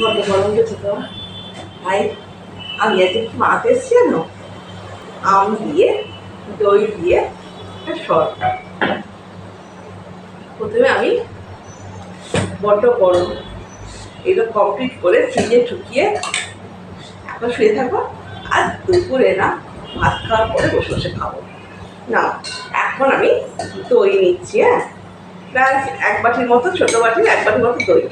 বড্ড গরম গেছে তো ভাই। আমি আজকে কি মাছ এসছি জানো, আম দিয়ে দই দিয়ে একটা শরবত। প্রথমে আমি বড্ড গরম এটা কমপ্লিট করে ফ্রিজে ঢুকিয়ে এখন শুয়ে থাকবো। আর দুপুরে না ভাত খাওয়ার পরে বসে বসে খাবো না। এখন আমি দই নিচ্ছি, হ্যাঁ, প্রায় এক বাটির মতো, ছোটো বাটির এক বাটির মতো দই।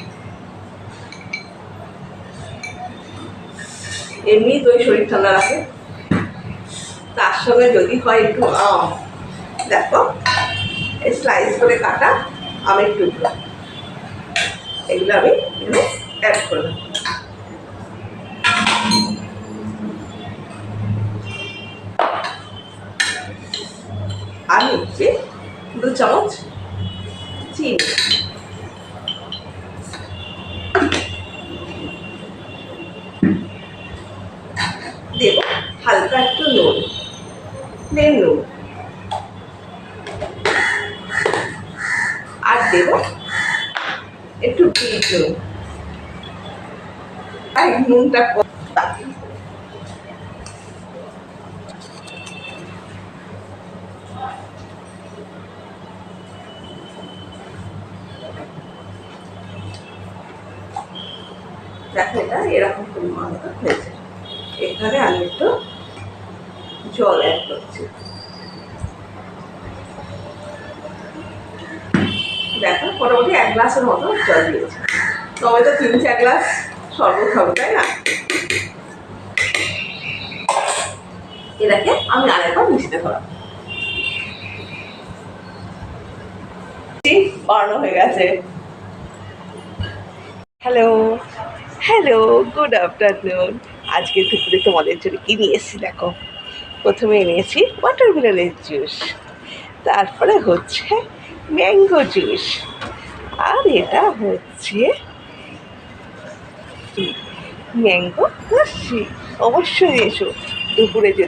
এমনি দই শরীর ঠান্ডা রাখে, তার সঙ্গে যদি হয় একটু আম, দেখো স্লাইস করে কাটা আমের টুকরো, এগুলো আমি এখানে অ্যাড করলাম। আর নিচ্ছি 2 চামচ চিনি, দেব হালকা একটু নুন, প্লেন নুন, আর দেব একটু বিট নুন। আর নুনটা দেখো এটা এরকম পরিমাণ হয়েছে। এখানে আমি একটু জল অ্যাড করছি। দেখো মোটামুটি 1 গ্লাসের মতো জল দিয়েছি। তবে তো 3-4 গ্লাস শরবত খাবো, তাই না? এটাকে আমি আরেকবার মিশিয়ে দিলাম। বানানো হয়ে গেছে। Hello hello, good afternoon. আজকে দুপুরে তোমাদের জন্য কি নিয়ে এসেছি দেখো। প্রথমে নিয়েছি ওয়াটারমেলনের জুস, তারপরে হচ্ছে ম্যাঙ্গো জুস, আর এটা হচ্ছে ম্যাঙ্গো লস্যি। অবশ্যই এসো দুপুরে যদি